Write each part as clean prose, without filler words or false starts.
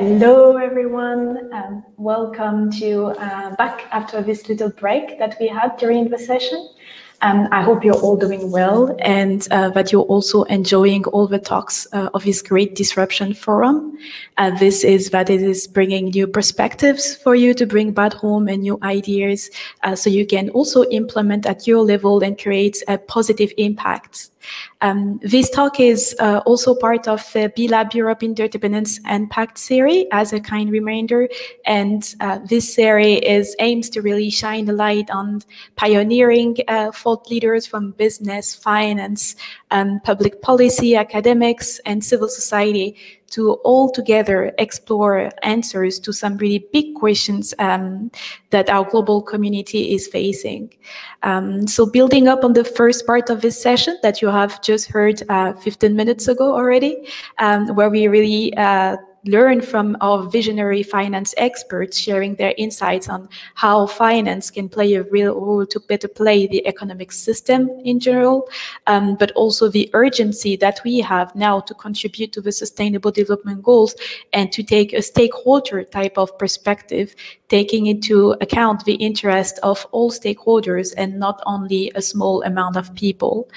Hello, everyone. Welcome to back after this little break that we had during the session. I hope you're all doing well and that you're also enjoying all the talks of this great disruption forum. This is that it is bringing new perspectives for you to bring back home and new ideas so you can also implement at your level and create a positive impact. This talk is also part of the B-Lab Europe Interdependence and Pact series as a kind reminder. And this series aims to really shine a light on pioneering thought leaders from business, finance, public policy, academics, and civil society to all together explore answers to some really big questions that our global community is facing. So building up on the first part of this session that you have just heard 15 minutes ago already, where we really learn from our visionary finance experts sharing their insights on how finance can play a real role to better play the economic system in general, but also the urgency that we have now to contribute to the Sustainable Development Goals and to take a stakeholder type of perspective, taking into account the interest of all stakeholders and not only a small amount of people.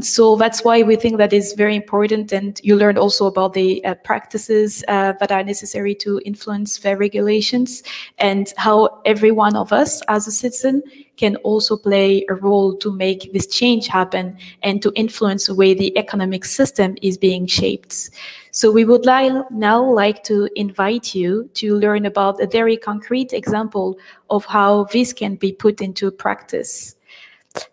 So that's why we think that is very important, and you learned also about the practices that are necessary to influence the regulations and how every one of us as a citizen can also play a role to make this change happen and to influence the way the economic system is being shaped. So we would now like to invite you to learn about a very concrete example of how this can be put into practice.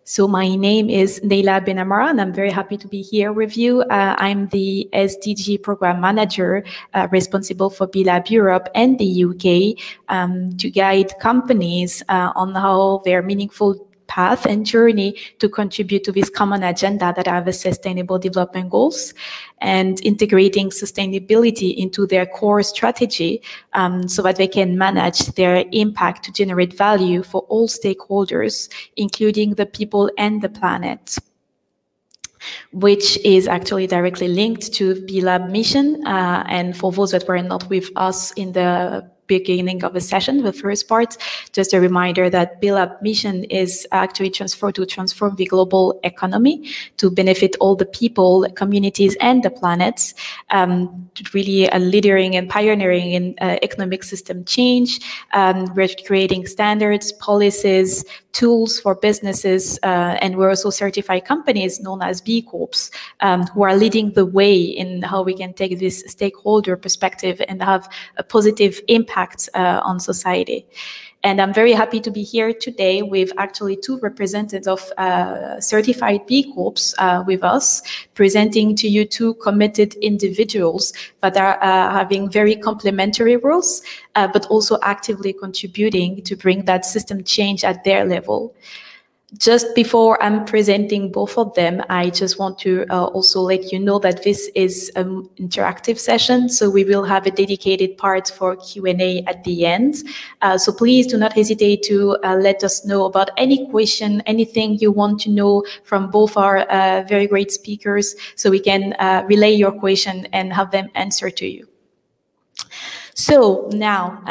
So my name is Neila, Benamara, and I'm very happy to be here with you. I'm the SDG program manager responsible for B-Lab Europe and the UK to guide companies on how their meaningful path and journey to contribute to this common agenda that are the Sustainable Development Goals and integrating sustainability into their core strategy so that they can manage their impact to generate value for all stakeholders, including the people and the planet, which is actually directly linked to B-Lab mission. And for those that were not with us in the beginning of the session, the first part, just a reminder that B-Lab mission is actually to transform the global economy to benefit all the people, communities, and the planet, really leading and pioneering in economic system change. We're creating standards, policies, tools for businesses, and we're also certified companies known as B Corps who are leading the way in how we can take this stakeholder perspective and have a positive impact on society. And I'm very happy to be here today with actually two representatives of certified B Corps with us, presenting to you two committed individuals that are having very complementary roles, but also actively contributing to bring that system change at their level. Just before I'm presenting both of them, I just want to also let you know that this is an interactive session, so we will have a dedicated part for Q&A at the end. So please do not hesitate to let us know about any question, anything you want to know from both our very great speakers, so we can relay your question and have them answer to you. So now,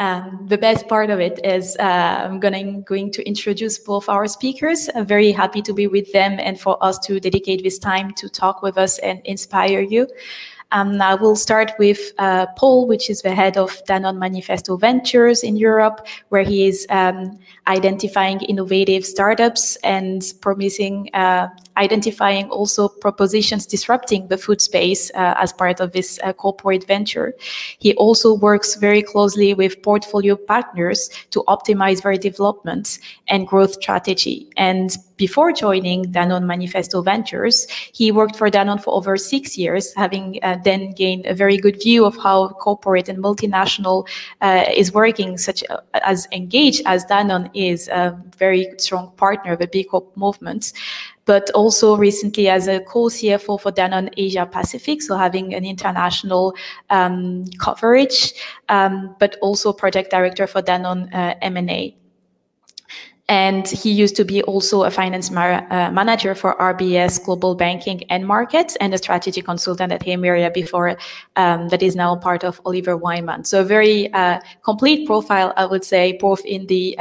the best part of it is I'm going to introduce both our speakers. I'm very happy to be with them and for us to dedicate this time to talk with us and inspire you. I will start with Paul, which is the head of Danone Manifesto Ventures in Europe, where he is identifying innovative startups and identifying also propositions disrupting the food space as part of this corporate venture. He also works very closely with portfolio partners to optimize their development and growth strategy. And before joining Danone Manifesto Ventures, he worked for Danone for over 6 years, having then gained a very good view of how corporate and multinational is working, such as engaged as Danone is a very strong partner of the B Corp movement, but also recently as a co-CFO for Danone Asia Pacific, so having an international coverage, but also project director for Danone M&A. And he used to be also a finance manager for RBS Global Banking and Markets, and a strategy consultant at Hemeria before, that is now part of Oliver Wyman. So a very complete profile, I would say, both in the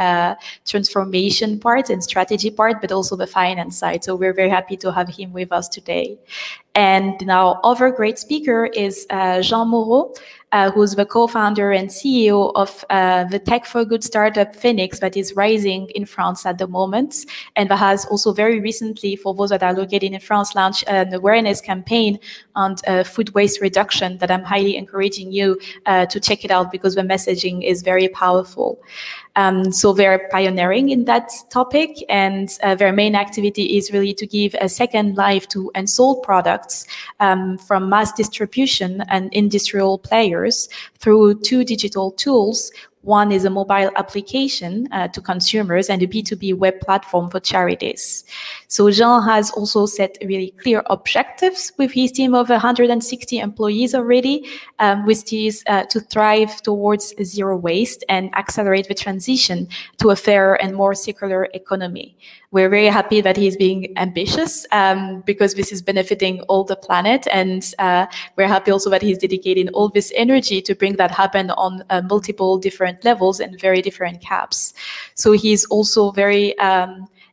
transformation part and strategy part, but also the finance side. So we're very happy to have him with us today. And now other great speaker is Jean Moreau, who's the co-founder and CEO of the tech for good startup Phenix that is rising in France at the moment, and that has also very recently, for those that are located in France, launched an awareness campaign on food waste reduction that I'm highly encouraging you to check it out, because the messaging is very powerful. So they're pioneering in that topic, and their main activity is really to give a second life to unsold products from mass distribution and industrial players through 2 digital tools. One is a mobile application to consumers and a B2B web platform for charities. So Jean has also set really clear objectives with his team of 160 employees already, which is to thrive towards zero waste and accelerate the transition to a fairer and more circular economy. We're very happy that he's being ambitious because this is benefiting all the planet, and we're happy also that he's dedicating all this energy to bring that happen on multiple different levels and very different caps. So he's also very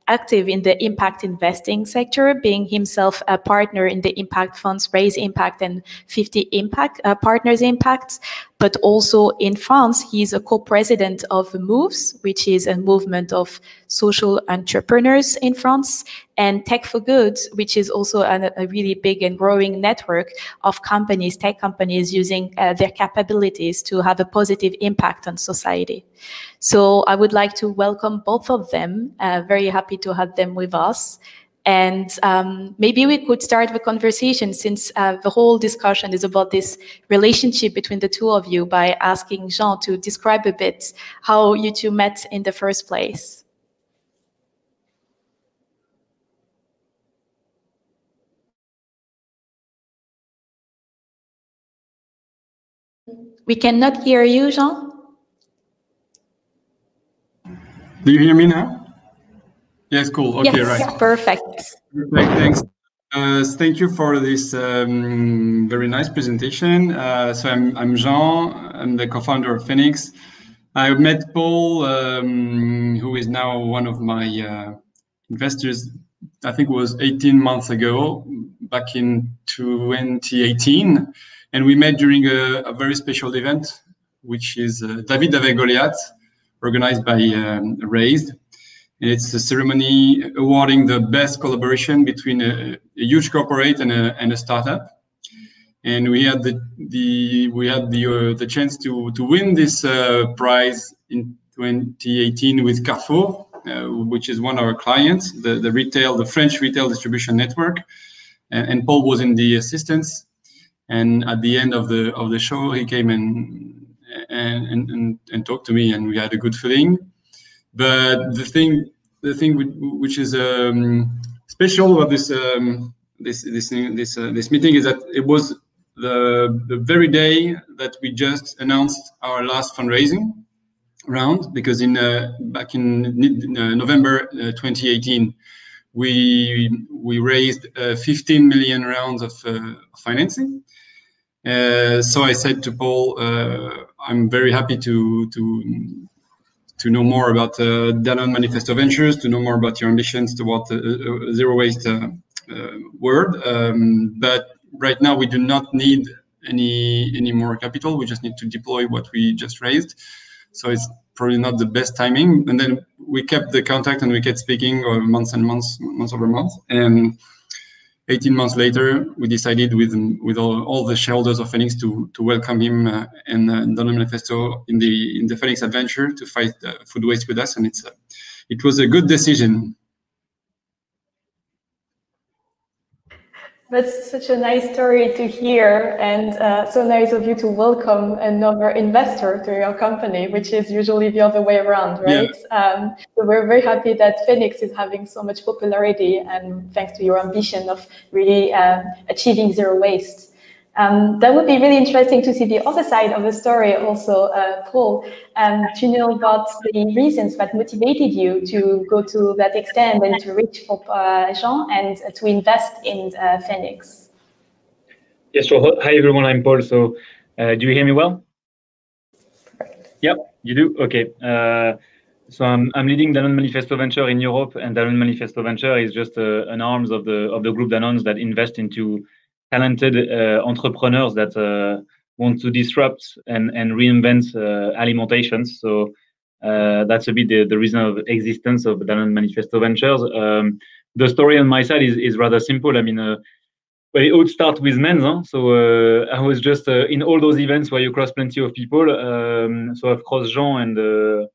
active in the impact investing sector, being himself a partner in the impact funds Raise Impact and 50 Impact Partners Impact. But also in France, he's a co-president of Moves, which is a movement of social entrepreneurs in France, and Tech for Good, which is also a really big and growing network of companies, tech companies, using their capabilities to have a positive impact on society. So I would like to welcome both of them. Very happy to have them with us. And maybe we could start the conversation, since the whole discussion is about this relationship between the two of you, by asking Jean to describe a bit how you two met in the first place. We cannot hear you, Jean. Do you hear me now? Yes, cool. Okay, yes, right. Perfect. Thanks. Thank you for this very nice presentation. So I'm Jean. I'm the co-founder of Phenix. I met Paul, who is now one of my investors. I think it was 18 months ago, back in 2018, and we met during a very special event, which is David avec Goliath, organized by Raised. It's a ceremony awarding the best collaboration between a huge corporate and a startup. And we had the chance to win this prize in 2018 with Carrefour, which is one of our clients, the French retail distribution network. And Paul was in the assistance. And at the end of the show, he came and talked to me, and we had a good feeling. But the thing which is special about this meeting is that it was the very day that we just announced our last fundraising round, because back in November 2018 we raised 15 million rounds of financing. So I said to Paul, I'm very happy to know more about Danone Manifesto Ventures, to know more about your ambitions toward the zero waste world. But right now we do not need any more capital. We just need to deploy what we just raised. So it's probably not the best timing. And then we kept the contact and we kept speaking months over months. And 18 months later, we decided with all the shareholders of Phenix to welcome him and Danone Manifesto in the Phenix adventure to fight food waste with us, and it was a good decision. That's such a nice story to hear, and so nice of you to welcome another investor to your company, which is usually the other way around, right? Yeah. So we're very happy that Phenix is having so much popularity, and thanks to your ambition of really achieving zero waste. That would be really interesting to see the other side of the story also, Paul, to know about the reasons that motivated you to go to that extent and to reach for Jean and to invest in Phenix. Yes, sure. Hi, everyone. I'm Paul. So do you hear me well? Yep, you do? Okay. So I'm leading Danone Manifesto Venture in Europe, and Danone Manifesto Venture is just an arms of the group Danone that invest into talented entrepreneurs that want to disrupt and reinvent alimentation. So that's a bit the reason of existence of Danone Manifesto Ventures. The story on my side is rather simple. I mean, well, it all starts with men. Huh? So I was just in all those events where you cross plenty of people. So I've crossed Jean, and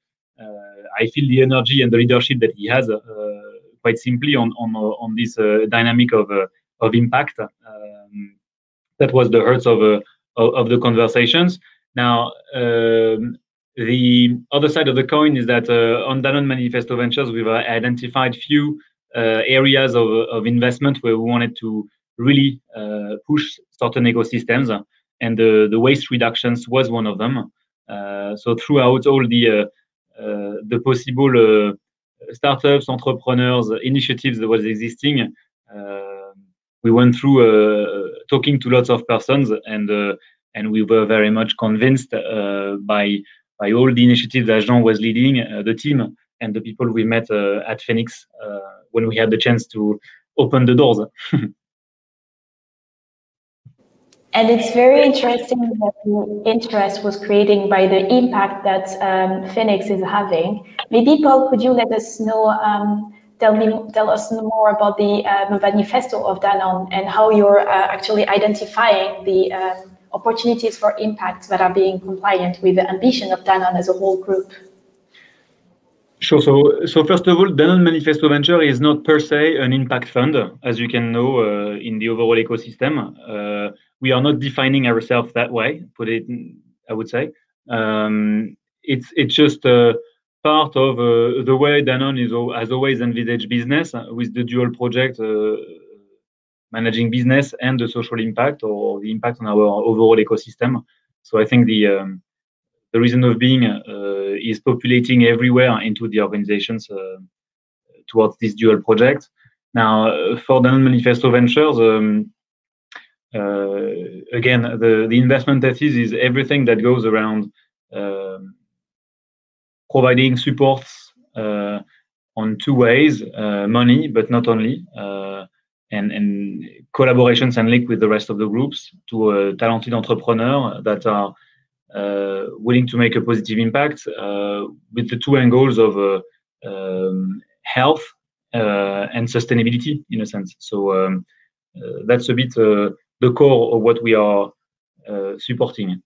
I feel the energy and the leadership that he has. Quite simply on this dynamic of impact. That was the heart of the conversations. Now, the other side of the coin is that on Danone Manifesto Ventures, we've identified few areas of investment where we wanted to really push certain ecosystems, and the waste reductions was one of them. So throughout all the possible startups, entrepreneurs, initiatives that was existing, we went through talking to lots of persons, and we were very much convinced by all the initiatives that Jean was leading, the team and the people we met at Phenix when we had the chance to open the doors. And it's very interesting that the interest was created by the impact that Phenix is having. Maybe, Paul, could you let us know, tell us more about the manifesto of Danone and how you're actually identifying the opportunities for impact that are being compliant with the ambition of Danone as a whole group? Sure. So first of all, Danone Manifesto Venture is not per se an impact fund, as you can know in the overall ecosystem. We are not defining ourselves that way. I would say, it's just part of the way Danone has always envisaged business, with the dual project, managing business and the social impact or the impact on our overall ecosystem. So I think the reason of being is populating everywhere into the organizations towards this dual project. Now, for Danone Manifesto Ventures, again, the investment thesis is everything that goes around providing supports on two ways: money, but not only, and collaborations and link with the rest of the groups to a talented entrepreneur that are willing to make a positive impact with the two angles of health and sustainability, in a sense. So that's a bit the core of what we are supporting.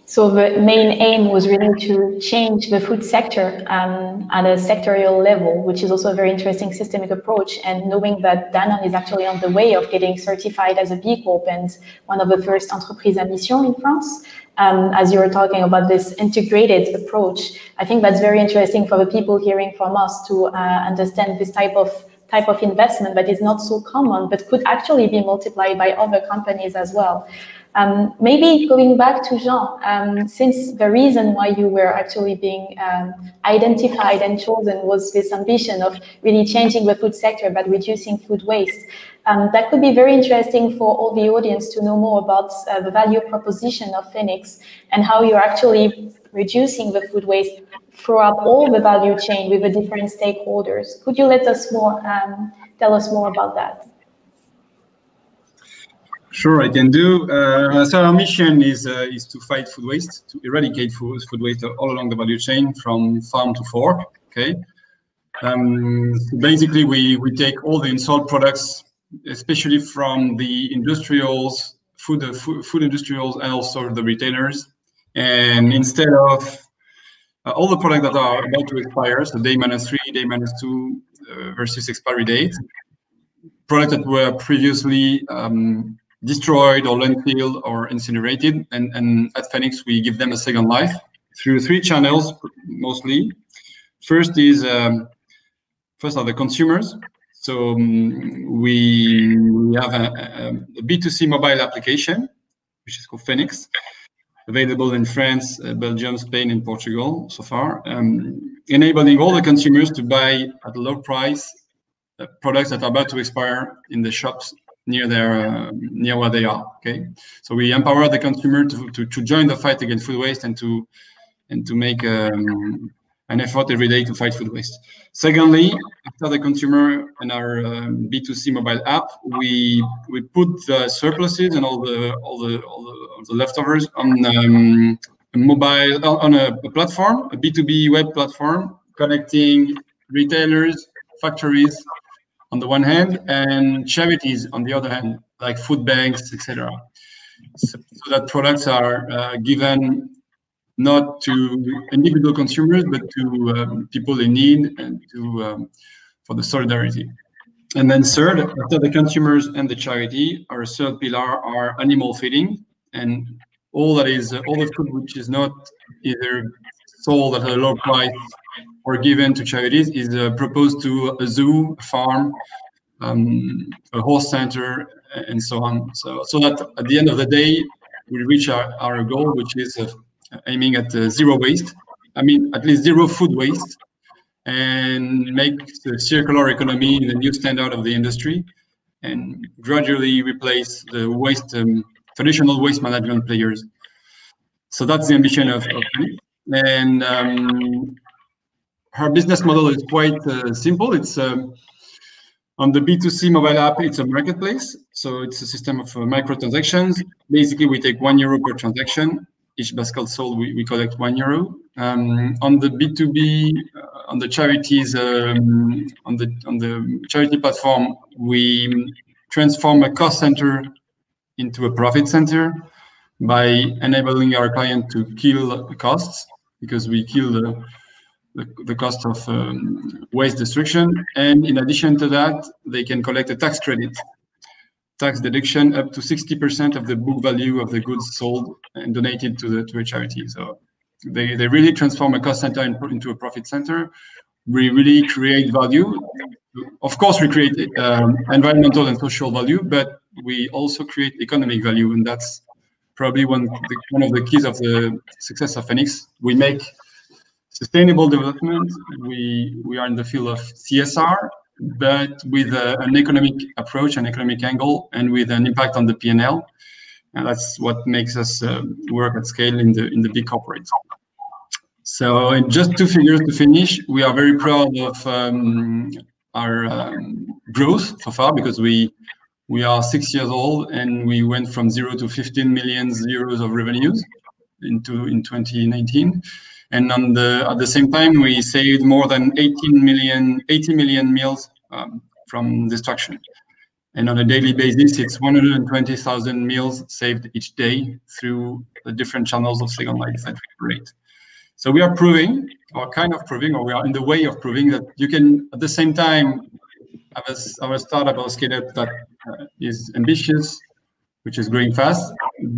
So the main aim was really to change the food sector at a sectorial level, which is also a very interesting systemic approach. And knowing that Danone is actually on the way of getting certified as a B Corp and one of the first entreprises à mission in France, as you were talking about this integrated approach, I think that's very interesting for the people hearing from us to understand this type of investment that is not so common, but could actually be multiplied by other companies as well. Maybe going back to Jean, since the reason why you were actually being identified and chosen was this ambition of really changing the food sector but reducing food waste, that could be very interesting for all the audience to know more about the value proposition of Phenix and how you're actually reducing the food waste throughout all the value chain with the different stakeholders. Could you let us tell us more about that? Sure, I can do. So our mission is to fight food waste, to eradicate food waste all along the value chain from farm to fork. Okay. So basically, we take all the installed products, especially from the industrials, food industrials, and also the retailers. And instead of all the products that are about to expire, so day -3, day -2 versus expiry date, products that were previously destroyed or landfilled or incinerated, and at Phenix we give them a second life through 3 channels mostly. First are the consumers. So we have a B2C mobile application, which is called Phenix, available in France, Belgium, Spain, and Portugal so far, enabling all the consumers to buy at a low price products that are about to expire in the shops near where they are. Okay, so we empower the consumer to join the fight against food waste and to make an effort every day to fight food waste. Secondly, after the consumer and our B2C mobile app, we put the surpluses and all the leftovers on a platform, a B2B web platform, connecting retailers, factories on the one hand, and charities on the other hand, like food banks, etc. So that products are given not to individual consumers, but to people in need and for the solidarity. And then third, after the consumers and the charity, our third pillar are animal feeding, and all the food which is not either sold at a low price or given to charities is proposed to a zoo, a farm, a horse center, and so on. So that at the end of the day, we reach our goal, which is aiming at zero waste. I mean, at least zero food waste, and make the circular economy the new standard of the industry, and gradually replace the waste traditional waste management players. So that's the ambition of Phenix. And our business model is quite simple. It's on the B2C mobile app, it's a marketplace. So it's a system of microtransactions. Basically, we take €1 per transaction. Each basket sold, we collect €1. On the B2B, on the charities, on the charity platform, we transform a cost center into a profit center by enabling our client to kill costs, because we kill the cost of waste destruction. And in addition to that, they can collect a tax credit, tax deduction up to 60% of the book value of the goods sold and donated to a charity. So they really transform a cost center into a profit center. We really create value. Of course, we create environmental and social value, but we also create economic value, and that's probably one of the keys of the success of Phenix. We make sustainable development. We are in the field of CSR, but with an economic approach, an economic angle, and with an impact on the P&L. And that's what makes us work at scale in the big corporates. So in just two figures to finish, we are very proud of our growth so far, because we are 6 years old and we went from 0 to 15 million euros of revenues in 2019. And at the same time, we saved more than 80 million meals from destruction. And on a daily basis, it's 120,000 meals saved each day through the different channels of Second Life that we create. So we are proving, or kind of proving, or we are in the way of proving that you can, at the same time, have a startup or scale-up that is ambitious, which is growing fast,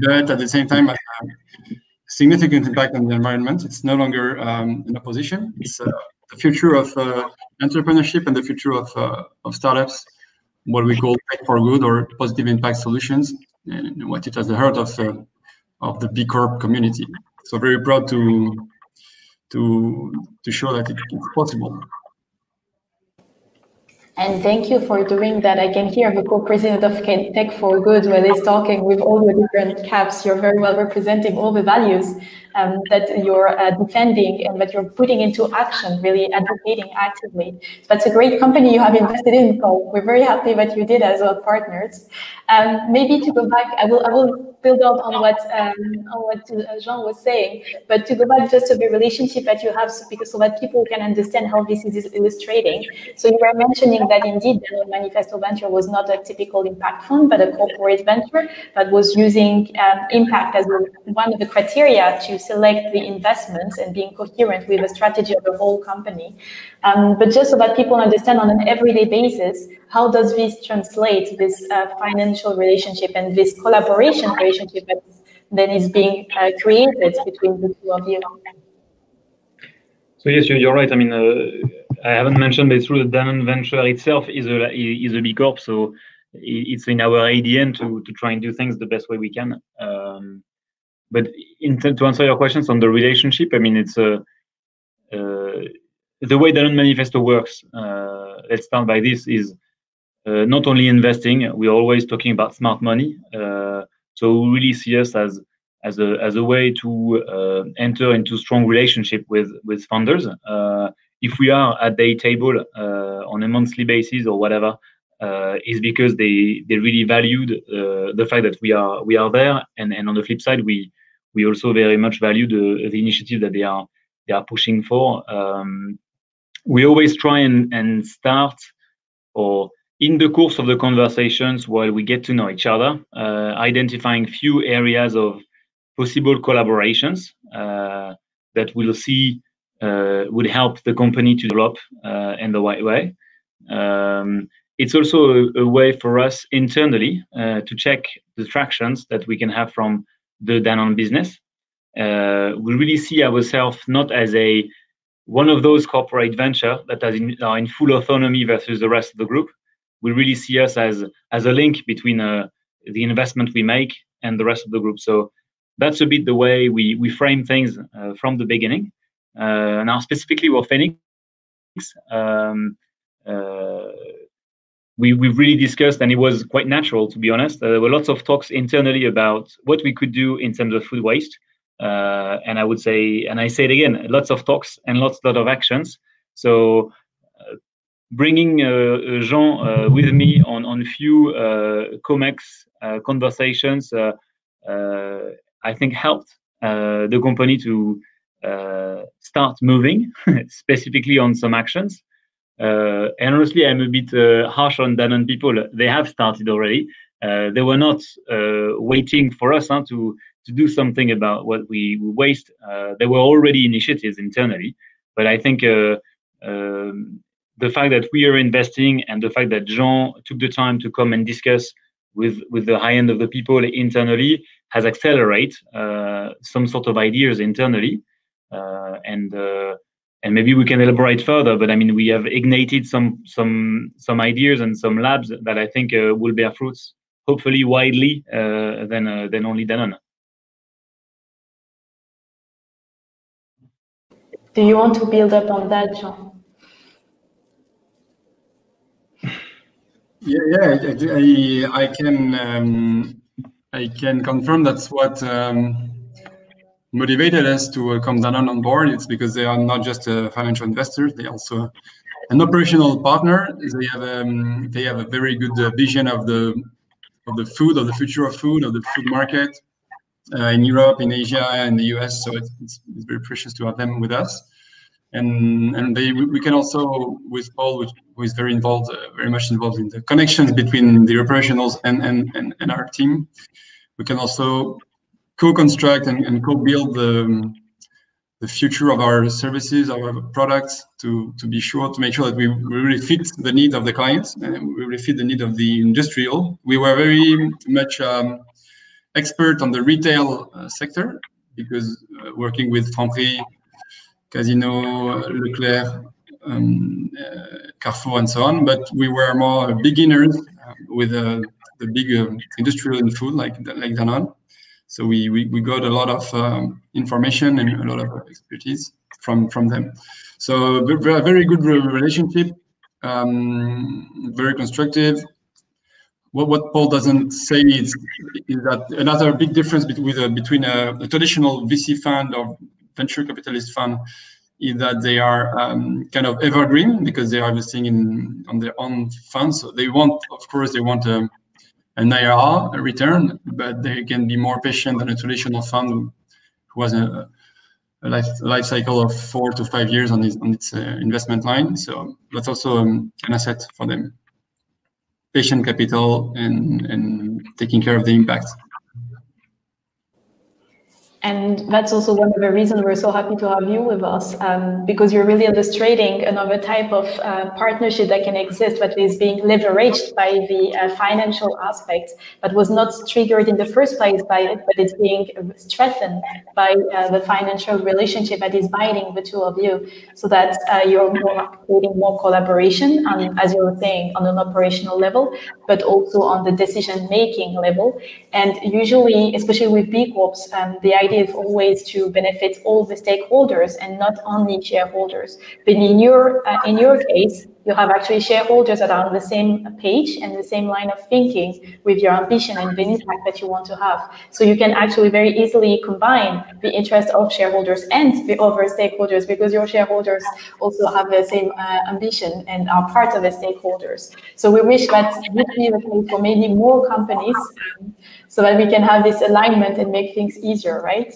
but at the same time, significant impact on the environment. It's no longer in opposition. It's the future of entrepreneurship and the future of startups, what we call tech for good or positive impact solutions, and what it has the heart of the B Corp community. So very proud to show that it's possible. And thank you for doing that. I can hear the co-president of Tech for Good when he's talking with all the different caps. You're very well representing all the values that you're defending and that you're putting into action, really advocating actively. That's a great company you have invested in, Paul. We're very happy that you did as well, partners. Maybe to go back, I will build up on what Jean was saying, but to go back just to the relationship that you have, so that people can understand how this is illustrating. So you were mentioning that indeed Danone Manifesto Venture was not a typical impact fund, but a corporate venture that was using impact as one of the criteria to select the investments and being coherent with the strategy of the whole company. But just so that people understand on an everyday basis, how does this translate, this financial relationship and this collaboration relationship that then is being created between the two of you? So yes, you're right. I mean, I haven't mentioned, but it's true that Danone Venture itself is a B Corp, so it's in our ADN to try and do things the best way we can. But to answer your questions on the relationship, I mean, it's the way Danone Manifesto works. Let's start by this: is not only investing. We're always talking about smart money. So we really see us as a way to enter into strong relationship with funders. If we are at their table on a monthly basis or whatever, is because they really valued the fact that we are there, and on the flip side, we also very much value the initiative that they are pushing for. We always try and start, or in the course of the conversations, while we get to know each other, identifying few areas of possible collaborations that we'll see would help the company to develop in the right way. It's also a way for us internally to check the tractions that we can have from the Danone business. We really see ourselves not as one of those corporate ventures that are in full autonomy versus the rest of the group. We really see us as a link between the investment we make and the rest of the group. So that's a bit the way we frame things from the beginning. Now, specifically with Phenix, we've really discussed, and it was quite natural, to be honest. There were lots of talks internally about what we could do in terms of food waste. And I would say, and I say it again, lots of talks and lot of actions. So bringing Jean with me on a few COMEX conversations, I think helped the company to start moving, specifically on some actions. And honestly, I'm a bit harsh on Danone people. They have started already. They were not waiting for us to do something about what we waste. There were already initiatives internally, but I think the fact that we are investing and the fact that Jean took the time to come and discuss with the high end of the people internally has accelerated some sort of ideas internally, and maybe we can elaborate further. But I mean, we have ignited some ideas and some labs that I think will bear fruits, hopefully widely than only Danone. Do you want to build up on that, Jean? Yeah, I can confirm that's what motivated us to welcome Danone on board. It's because they are not just a financial investor; they also an operational partner. They have a very good vision of the food, of the future of food, of the food market in Europe, in Asia, and the US. So it's very precious to have them with us. And we can also, with Paul, who is very much involved in the connections between the operationals and our team, we can also co-construct and co-build the future of our services, our products, to be sure to make sure that we really fit the need of the clients and we really fit the need of the industrial. We were very much expert on the retail sector because working with Franprix, Casino, Leclerc, Carrefour, and so on. But we were more beginners with the big industrial in food like Danone. So we got a lot of information and a lot of expertise from them. So very good relationship, very constructive. What Paul doesn't say is that another big difference between a traditional VC fund or venture capitalist fund is that they are kind of evergreen because they are investing on their own funds. So they want an IRR, a return, but they can be more patient than a traditional fund who has a life cycle of 4 to 5 years on its investment line. So that's also an asset for them. Patient capital and taking care of the impact. And that's also one of the reasons we're so happy to have you with us, because you're really illustrating another type of partnership that can exist, that is being leveraged by the financial aspect, but was not triggered in the first place by it, but it's being strengthened by the financial relationship that is binding the two of you, so that you're creating more collaboration, as you were saying, on an operational level, but also on the decision-making level. And usually, especially with B Corps, the idea is always to benefit all the stakeholders and not only shareholders. But in your case, you have actually shareholders that are on the same page and the same line of thinking with your ambition and the impact that you want to have. So you can actually very easily combine the interest of shareholders and the other stakeholders, because your shareholders also have the same ambition and are part of the stakeholders. So we wish that would be the case for maybe more companies, so that we can have this alignment and make things easier, right?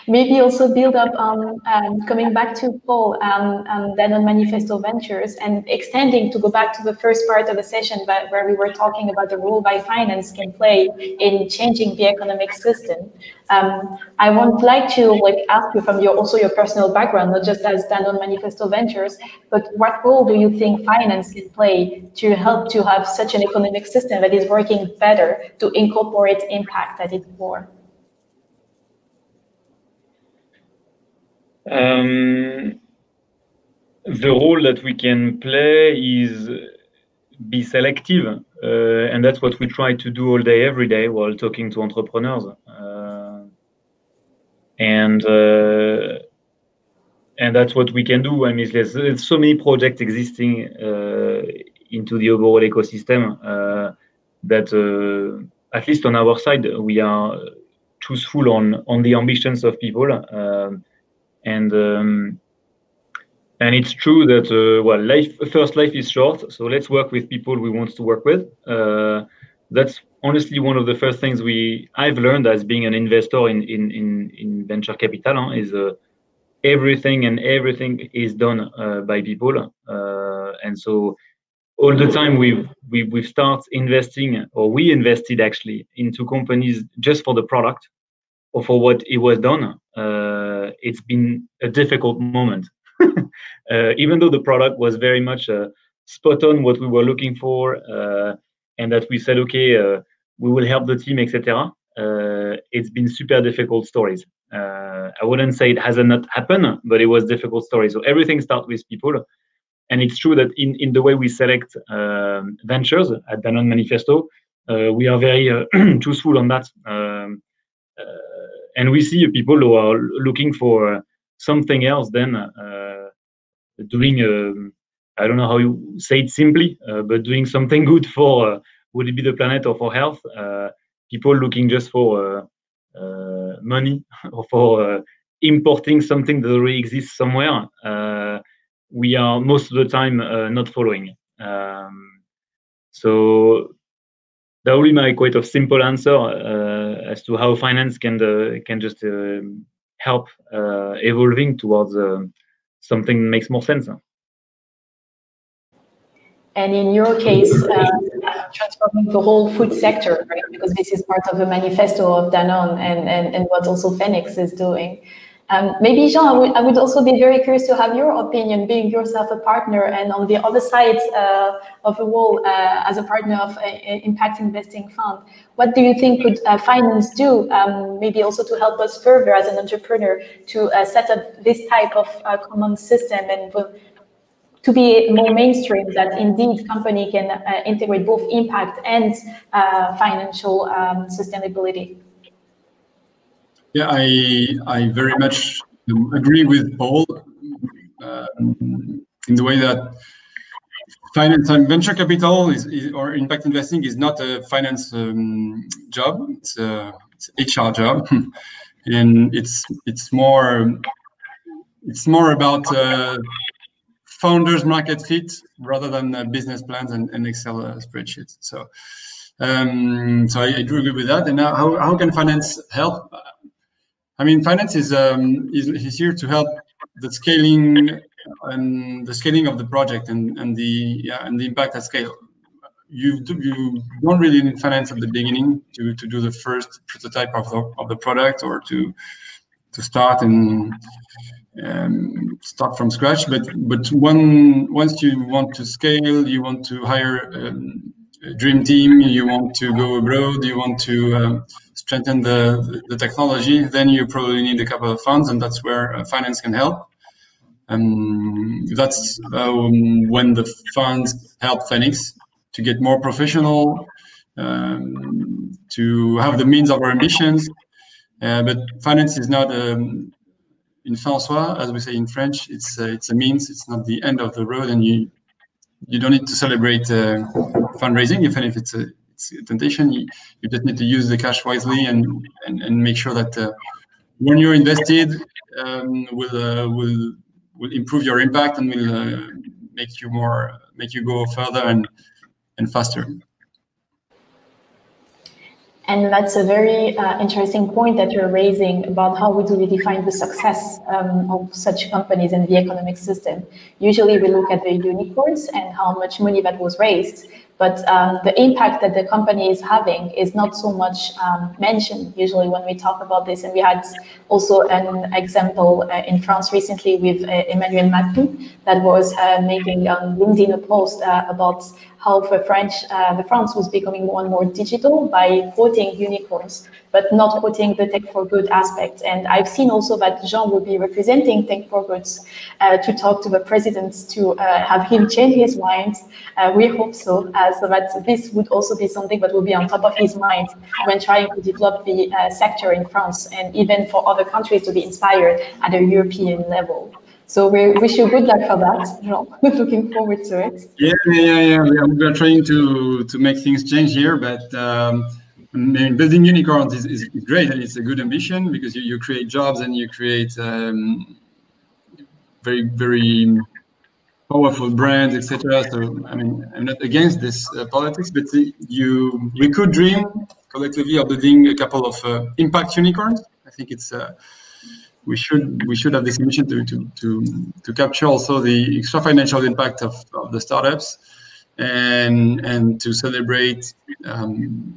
Maybe also build up on coming back to Paul and then on Manifesto Ventures, and extending to go back to the first part of the session where we were talking about the role by finance can play in changing the economic system. I would like to ask you from your personal background, not just as Danone Manifesto Ventures, but what role do you think finance can play to help to have such an economic system that is working better to incorporate impact at its core? The role that we can play is be selective, and that's what we try to do all day, every day, while talking to entrepreneurs. And that's what we can do. I mean, there's so many projects existing into the overall ecosystem that, at least on our side, we are truthful on the ambitions of people. And it's true that life is short, so let's work with people we want to work with. That's honestly one of the first things I've learned as being an investor in venture capital, is everything is done by people, and so all the time we've started investing, or we invested actually into companies just for the product or for what it was done. It's been a difficult moment. Even though the product was very much spot on what we were looking for, and that we said, okay, we will help the team, etc. It's been super difficult stories. I wouldn't say it hasn't not happened, but it was difficult stories. So everything starts with people. And it's true that in the way we select ventures at Danone Manifesto, we are very truthful on that. And we see people who are looking for something else than doing, I don't know how you say it simply, but doing something good for, would it be the planet or for health? People looking just for money or for importing something that already exists somewhere. We are most of the time not following. So that will be my quite of simple answer as to how finance can just help evolving towards something that makes more sense. And in your case, transforming the whole food sector, right? Because this is part of the manifesto of Danone and what also Phenix is doing. Maybe Jean, I would also be very curious to have your opinion, being yourself a partner and on the other side of the wall as a partner of an impact investing fund. What do you think could finance do, maybe also to help us further as an entrepreneur to set up this type of common system and to be more mainstream, that indeed company can integrate both impact and financial sustainability? Yeah, I very much agree with Paul in the way that finance and venture capital or impact investing is not a finance job. It's a HR job, and it's more about founders market fit rather than business plans and Excel spreadsheets. So I do agree with that. And now, how can finance help? I mean, finance is here to help the scaling of the project and the impact at scale. you don't really need finance at the beginning to do the first prototype of the product, or to start and start from scratch. But once you want to scale, you want to hire a dream team, you want to go abroad, you want to strengthen the technology, then you probably need a couple of funds, and that's where finance can help. That's when the funds help Phenix to get more professional, to have the means of our ambitions. But finance is not in François, as we say in French. It's a means. It's not the end of the road, and you don't need to celebrate fundraising, even if it's a temptation. You just need to use the cash wisely and make sure that when you're invested, will improve your impact and will make you go further and faster. And that's a very interesting point that you're raising about how do we define the success of such companies in the economic system. Usually we look at the unicorns and how much money that was raised, but the impact that the company is having is not so much mentioned usually when we talk about this. And we had also an example in France recently with Emmanuel Macron that was making on LinkedIn a post about how France was becoming more and more digital by quoting unicorns, but not quoting the tech for good aspect. And I've seen also that Jean will be representing tech for goods to talk to the president to have him change his mind. We hope so, so that this would also be something that will be on top of his mind when trying to develop the sector in France, and even for other countries to be inspired at a European level. So we wish you good luck for that, Jean. Looking forward to it. Yeah. We are trying to make things change here, but building unicorns is great, and it's a good ambition because you create jobs and you create very, very powerful brands, etc. So I mean, I'm not against this politics, but we could dream collectively of building a couple of impact unicorns. I think it's. We should have this mission to capture also the extra financial impact of the startups, and to celebrate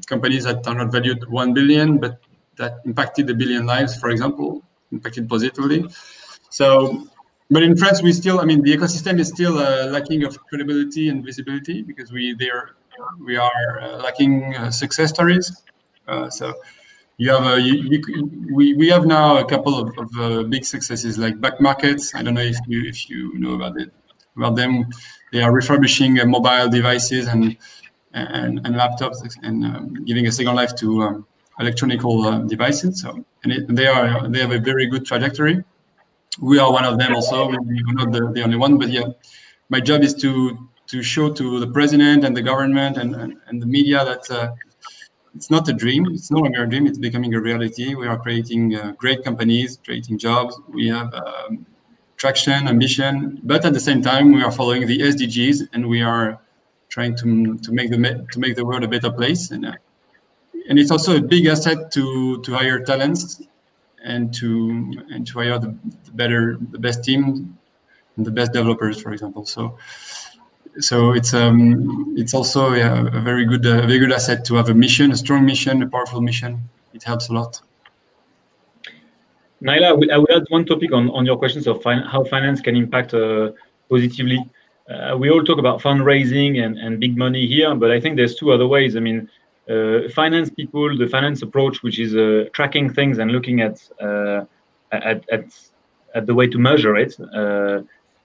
companies that are not valued 1 billion, but that impacted 1 billion lives, for example, impacted positively. So, but in France, the ecosystem is still lacking of credibility and visibility because we are lacking success stories. So. We have now a couple of big successes like Back Markets. I don't know if you know about them. They are refurbishing mobile devices and laptops and giving a second life to electronic devices. So they have a very good trajectory. We are one of them also. We're not the only one, but yeah, my job is to show to the president and the government and the media that. It's not a dream. It's no longer a dream. It's becoming a reality. We are creating great companies, creating jobs. We have traction, ambition, but at the same time, we are following the SDGs, and we are trying to make the world a better place. And it's also a big asset to hire talents and to hire the best team and the best developers, for example. So it's also a very good asset to have a strong mission, a powerful mission. It helps a lot. Neila, I would add one topic on your questions of how finance can impact positively. We all talk about fundraising and big money here, but I think there's two other ways. I mean, finance people, the finance approach, which is tracking things and looking at the way to measure it,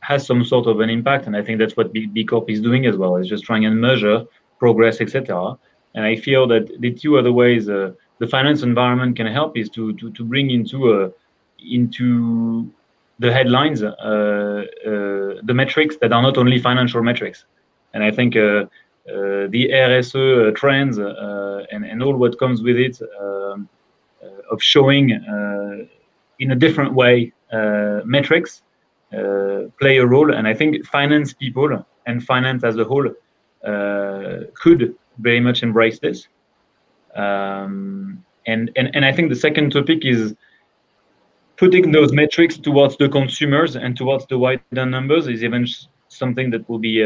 has some sort of an impact, and I think that's what B Corp is doing as well. It's just trying and measure progress, etc. And I feel that the two other ways the finance environment can help is to bring into the headlines the metrics that are not only financial metrics. And I think the RSE trends and all what comes with it of showing in a different way metrics. Play a role, and I think finance people and finance as a whole could very much embrace this. And I think the second topic is putting those metrics towards the consumers and towards the wider numbers is even something that will be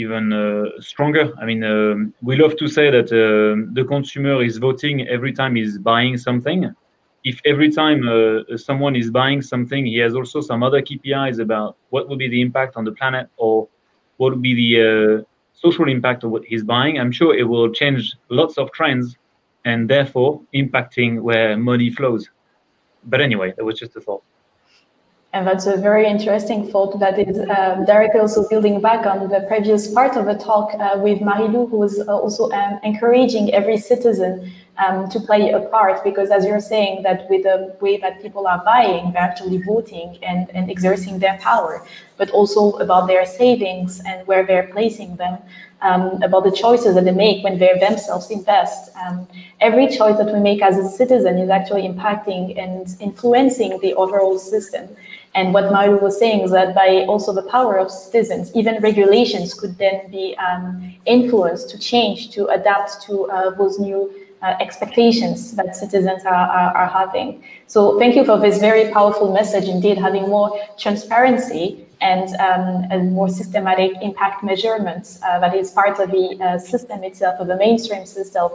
even stronger. I mean, we love to say that the consumer is voting every time he's buying something. If every time someone is buying something, he has also some other KPIs about what will be the impact on the planet or what will be the social impact of what he's buying, I'm sure it will change lots of trends and therefore impacting where money flows. But anyway, that was just a thought. And that's a very interesting thought that is directly also building back on the previous part of the talk with Marie-Lou, who was also encouraging every citizen to play a part, because as you're saying, that with the way that people are buying, they're actually voting and exerting their power, but also about their savings and where they're placing them, about the choices that they make when they themselves invest. Every choice that we make as a citizen is actually impacting and influencing the overall system. And what Mario was saying is that by also the power of citizens, even regulations could then be influenced to change, to adapt to those new expectations that citizens are having. So thank you for this very powerful message, indeed, having more transparency and more systematic impact measurements that is part of the system itself, of the mainstream system,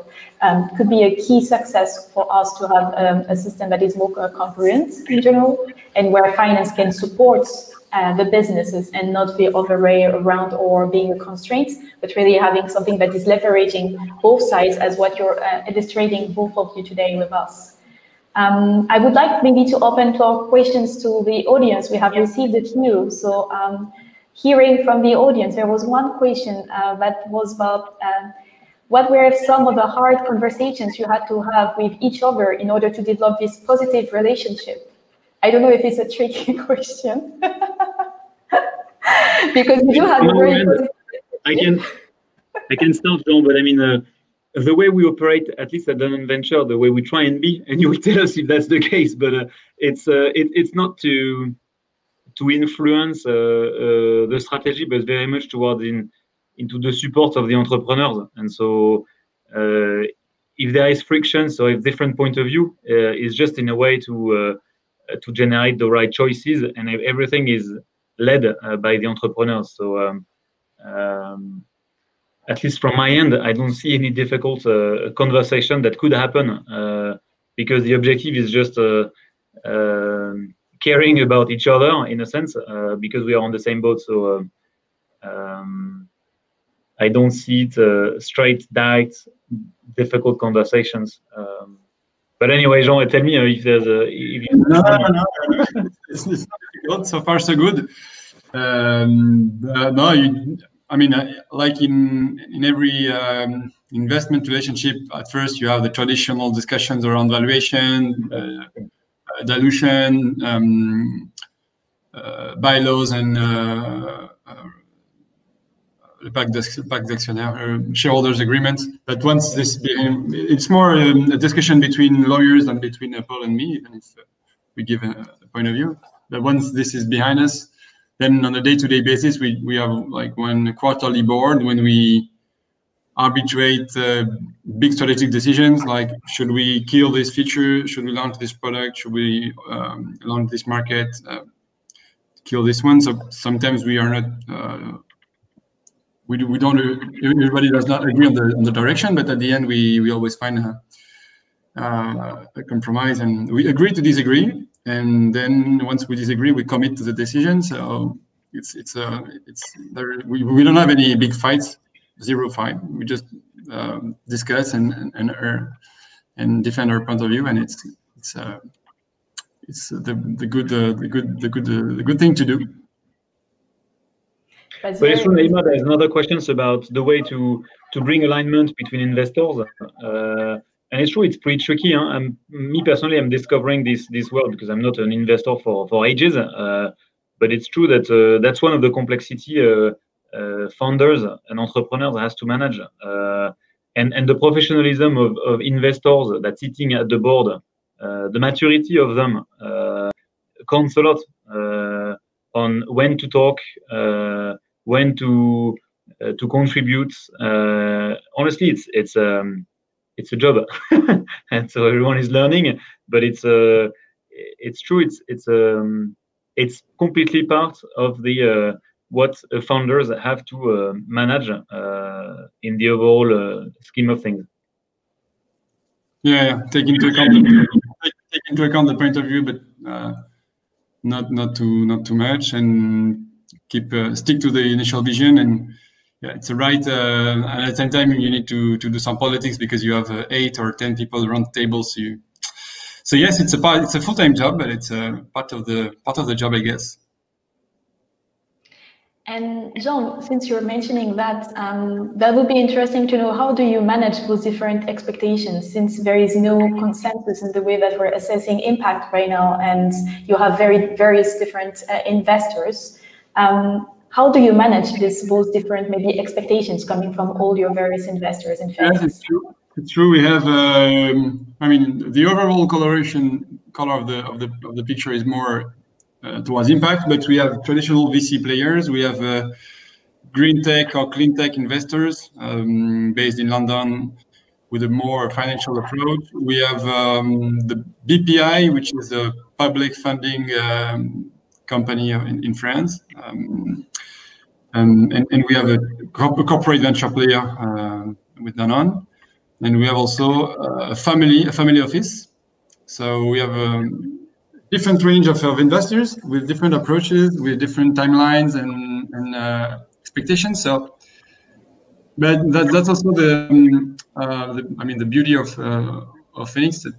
could be a key success for us to have a system that is more coherent in general, and where finance can support the businesses and not the other way around or being a constraint, but really having something that is leveraging both sides, as what you're illustrating, both of you today with us. I would like maybe to open to our questions to the audience. We have received a few. So hearing from the audience, there was one question that was about what were some of the hard conversations you had to have with each other in order to develop this positive relationship? I don't know if it's a tricky question. Because you do have a very positive I can start, Jean, but I mean, the way we operate, at least at Danone Venture, the way we try and be, and you will tell us if that's the case, but it's not to influence the strategy, but very much towards into the support of the entrepreneurs. And so if there is friction, so if different point of view, is just in a way to generate the right choices, and everything is led by the entrepreneurs. So at least from my end, I don't see any difficult conversation that could happen because the objective is just caring about each other in a sense because we are on the same boat. So I don't see it straight, direct, difficult conversations. But anyway, Jean, tell me if there's a... No. It's not difficult. So far, so good. I mean, like in every investment relationship, at first you have the traditional discussions around valuation, dilution, bylaws, and pacte d'actionnaire, shareholders agreements. But once this, it's more a discussion between lawyers than between Paul and me, even if we give a point of view. But once this is behind us, then on a day-to-day basis, we have like one quarterly board when we arbitrate big strategic decisions, like should we kill this feature, should we launch this product, should we launch this market, kill this one. So sometimes we are not, we don't, everybody does not agree on the direction, but at the end we always find a compromise, and we agree to disagree. And then once we disagree, we commit to the decision. So we don't have any big fights, zero fight. We just discuss and defend our point of view, and it's the good thing to do. But it's true, Neila, there's another questions about the way to bring alignment between investors. And it's true, it's pretty tricky. Huh? Me personally, I'm discovering this world because I'm not an investor for ages. But it's true that that's one of the complexity founders and entrepreneurs has to manage. And the professionalism of investors that's sitting at the board, the maturity of them counts a lot on when to talk, when to contribute. Honestly, it's a job, and so everyone is learning. But it's true. It's completely part of the what founders have to manage in the overall scheme of things. Yeah, take into account the point of view, but not too much, and stick to the initial vision. And yeah, it's a right. And at the same time, you need to do some politics because you have 8 or 10 people around the table. So yes, it's a full-time job, but it's part of the job, I guess. And Jean, since you're mentioning that, that would be interesting to know, how do you manage those different expectations, since there is no consensus in the way that we're assessing impact right now, and you have various different investors. How do you manage those different maybe expectations coming from all your various investors in Phenix? Yes, it's true. We have, I mean, the overall color of the picture is more towards impact, but we have traditional VC players. We have green tech or clean tech investors based in London with a more financial approach. We have the BPI, which is a public funding company in France. And we have a corporate venture player with Danone. And we have also a family office. So we have different range of investors with different approaches, with different timelines and expectations. So, but that's also the beauty of Phenix, that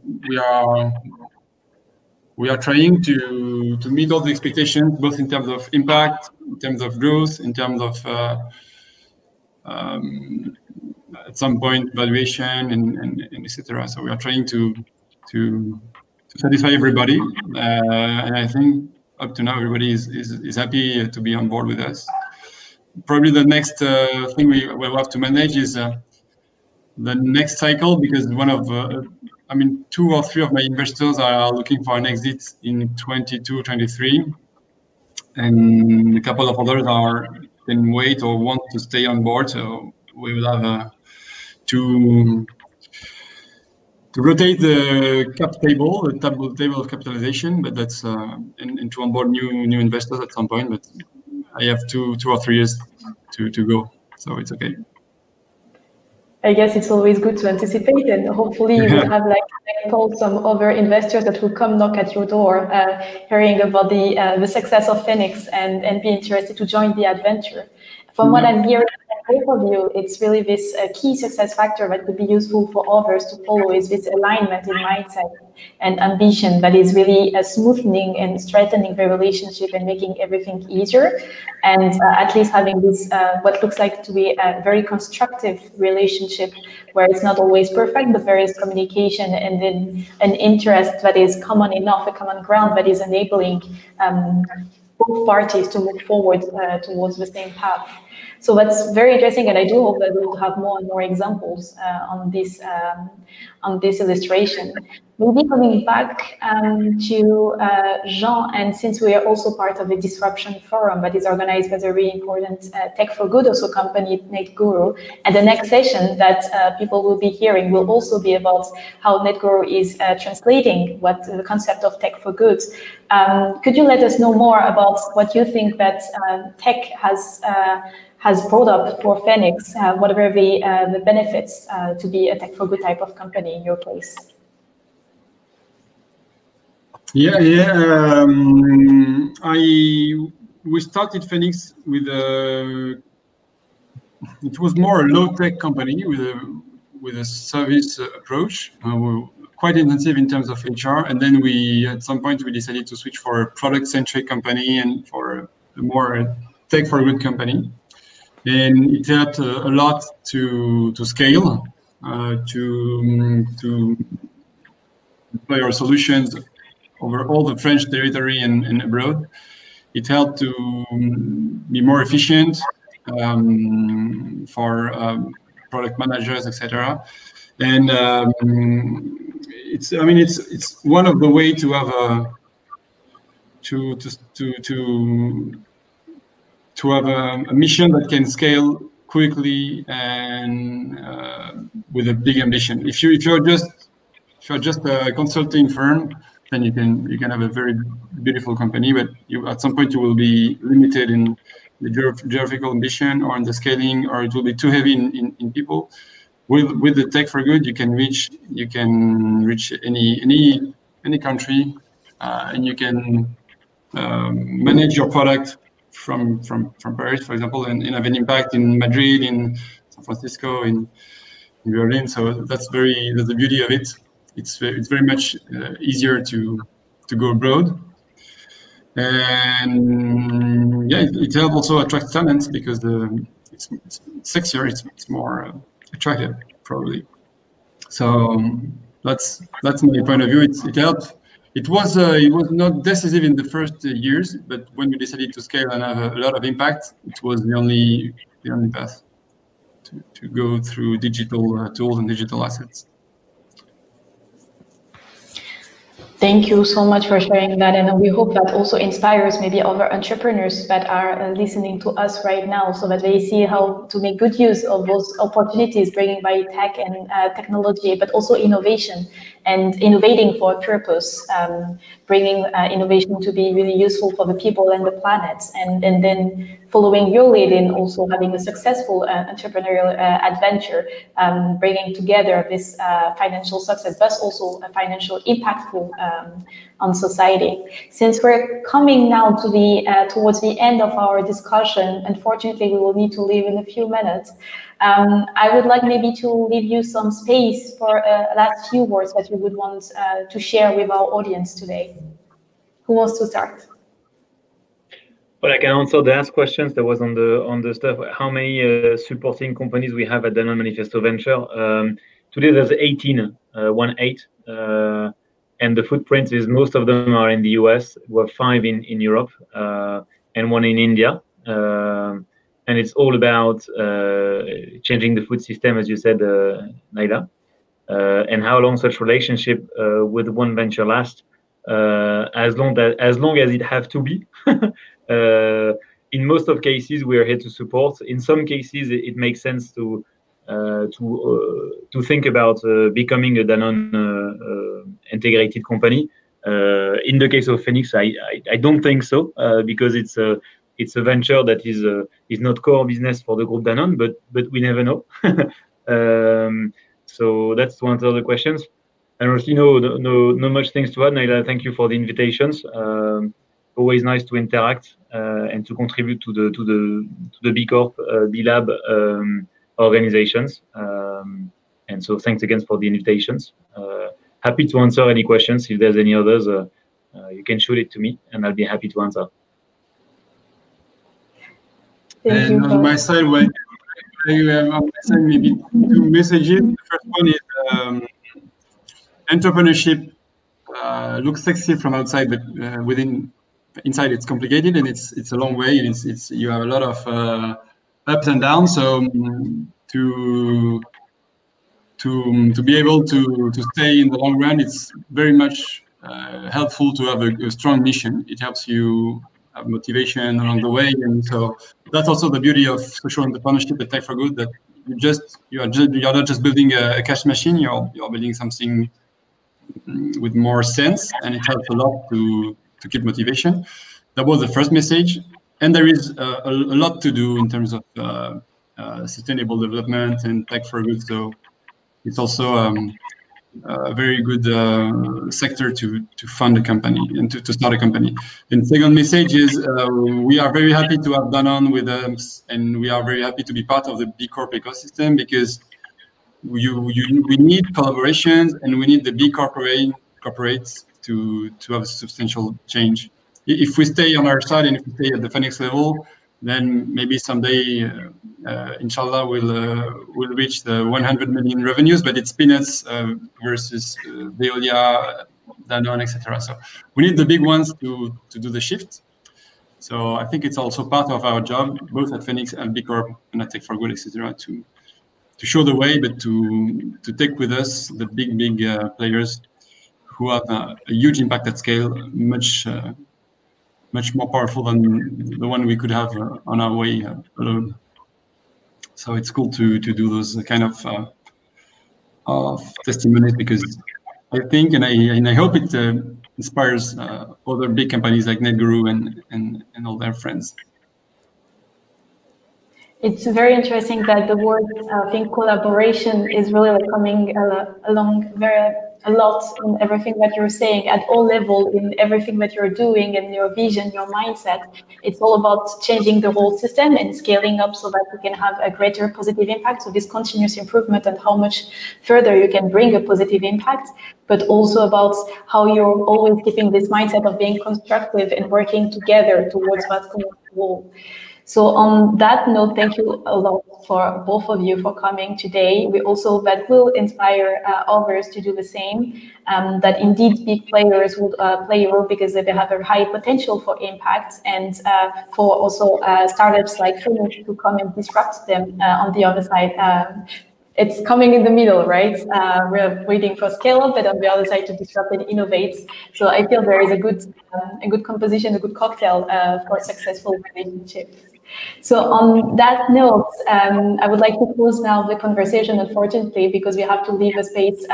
we are trying to meet all the expectations, both in terms of impact, in terms of growth, in terms of at some point valuation and etc. So we are trying to satisfy everybody, and I think up to now everybody is happy to be on board with us. Probably the next thing we will have to manage is the next cycle, because one of I mean, 2 or 3 of my investors are looking for an exit in 22, 23, and a couple of others can wait or want to stay on board. So we will have to rotate the cap table, the table of capitalization, but that's and to onboard new investors at some point. But I have 2 or 3 years to go, so it's okay. I guess it's always good to anticipate, and hopefully you will have some other investors that will come knock at your door, hearing about the success of Phenix and be interested to join the adventure. From what I'm hearing from both of you, it's really this key success factor that could be useful for others to follow, is this alignment in mindset and ambition that is really smoothing and strengthening the relationship and making everything easier. And at least having this, what looks like to be a very constructive relationship, where it's not always perfect, but there is communication and then an interest that is common enough, a common ground that is enabling both parties to move forward towards the same path. So that's very interesting, and I do hope that we'll have more and more examples on this illustration. Maybe coming back to Jean, and since we are also part of the Disruption Forum that is organized by the really important Tech for Good also company, NetGuru, and the next session that people will be hearing will also be about how NetGuru is translating what the concept of Tech for Good. Could you let us know more about what you think that tech has brought up for Phenix? What are the benefits to be a Tech for Good type of company in your case? We started Phenix with it was more a low-tech company with a service approach, quite intensive in terms of HR. And then at some point we decided to switch for a product-centric company and for a more Tech for Good company. And it helped a lot to scale, to deploy our solutions over all the French territory and abroad. It helped to be more efficient for product managers, etc. And it's one of the way to have a mission that can scale quickly and with a big ambition. If you're just a consulting firm, then you can have a very beautiful company, but at some point you will be limited in the geographical ambition or in the scaling, or it will be too heavy in people. With the Tech for Good, you can reach any country, and you can manage your product from Paris, for example, and have an impact in Madrid, in San Francisco, in Berlin. So that's the beauty of it. It's very much easier to go abroad, and yeah, it helps also attract talents because it's sexier, it's more attractive probably. So that's my point of view. It helped. It was not decisive in the first years, but when we decided to scale and have a lot of impact, it was the only path to go through digital tools and digital assets. Thank you so much for sharing that, and we hope that also inspires maybe other entrepreneurs that are listening to us right now, so that they see how to make good use of those opportunities bringing by tech and technology, but also innovation and innovating for a purpose, bringing innovation to be really useful for the people and the planet, and then following your lead in also having a successful entrepreneurial adventure, bringing together this financial success, but also a financial impactful on society. Since we're coming now to towards the end of our discussion, unfortunately, we will need to leave in a few minutes. I would like maybe to leave you some space for last few words that you would want to share with our audience today. Who wants to start? Well, I can answer the last questions that was on the stuff. How many supporting companies we have at Danone Manifesto Venture? Today there's 18, 18, and the footprint is most of them are in the US. We have 5 in Europe and 1 in India. And it's all about changing the food system, as you said, Neila, and how long such relationship with one venture lasts, as long as it have to be. In most of cases, we are here to support. In some cases, it makes sense to think about becoming a Danone integrated company. In the case of Phenix, I don't think so, because it's a venture that is not core business for the group Danone, but we never know. So that's to answer the questions. And honestly, no much things to add. Neila, thank you for the invitations. Always nice to interact and to contribute to the B Corp, B Lab organizations. And so thanks again for the invitations. Happy to answer any questions. If there's any others, you can shoot it to me, and I'll be happy to answer. And on my side, maybe 2 messages. The first one is entrepreneurship looks sexy from outside, but inside it's complicated, and it's a long way, and you have a lot of ups and downs. So to be able to stay in the long run, it's very much helpful to have a strong mission. It helps you have motivation along the way, and so that's also the beauty of social entrepreneurship at Tech for Good, that you're not just building a cash machine, you're building something with more sense, and it helps a lot to keep motivation. That was the first message, and there is a lot to do in terms of sustainable development and Tech for Good. So it's also a very good sector to fund a company and to start a company. And second message is we are very happy to have Danone with us, and we are very happy to be part of the B Corp ecosystem, because we need collaborations, and we need the B corporates to have a substantial change. If we stay on our side and if we stay at the Phenix level, then maybe someday, inshallah, we'll reach the 100 million revenues, but it's peanuts versus Veolia, Danone, etc. So we need the big ones to do the shift. So I think it's also part of our job, both at Phenix and B Corp and at Tech for Good, etc., to show the way, but to take with us the big players who have a huge impact at scale, much more powerful than the one we could have on our way alone. So it's cool to do those kind of testimonies, because I think and I hope it inspires other big companies like NetGuru and all their friends. It's very interesting that the word, I think, collaboration is really like coming along a lot in everything that you're saying at all levels, in everything that you're doing and your vision, your mindset. It's all about changing the whole system and scaling up so that you can have a greater positive impact. So this continuous improvement and how much further you can bring a positive impact, but also about how you're always keeping this mindset of being constructive and working together towards that common goal. So on that note, thank you a lot for both of you for coming today. We also that will inspire others to do the same, that indeed big players would play a role because they have a high potential for impact, and for also startups like Phenix to come and disrupt them on the other side. It's coming in the middle, right? We're waiting for scale up, but on the other side to disrupt and innovate. So I feel there is a good composition, a good cocktail for successful relationships. So on that note, I would like to close now the conversation, unfortunately, because we have to leave a space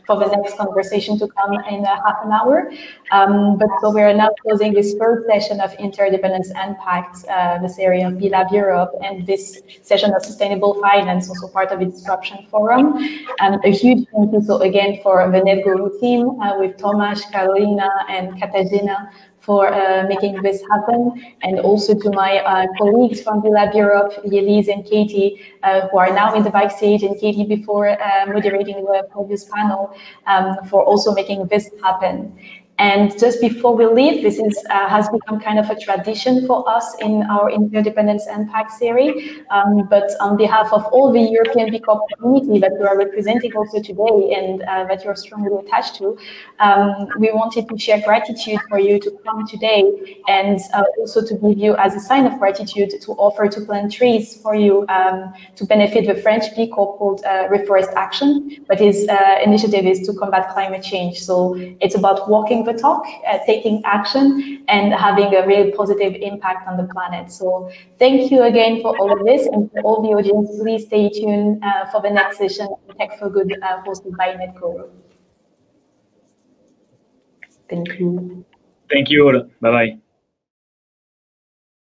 for the next conversation to come in half an hour. But so we are now closing this first session of Interdependence and Pact, this area of BLab Europe, and this session of Sustainable Finance, also part of the Disruption Forum. A huge thank you, so again, for the NetGuru team with Tomasz, Carolina, and Katarzyna for making this happen, and also to my colleagues from BLab Europe, Yeliz and Katie, who are now in the backstage, and Katie before moderating the previous panel, for also making this happen. And just before we leave, this is has become kind of a tradition for us in our Interdependence and Pact series. But on behalf of all the European B Corp community that we are representing also today, and that you're strongly attached to, we wanted to share gratitude for you to come today, and also to give you, as a sign of gratitude, to offer to plant trees for you to benefit the French B Corp called Reforest Action. But his initiative is to combat climate change. So it's about walking the talk, taking action, and having a really positive impact on the planet. So thank you again for all of this, and for all the audience, please stay tuned for the next session, Tech for Good, hosted by NetGuru. Thank you. Thank you all. Bye-bye.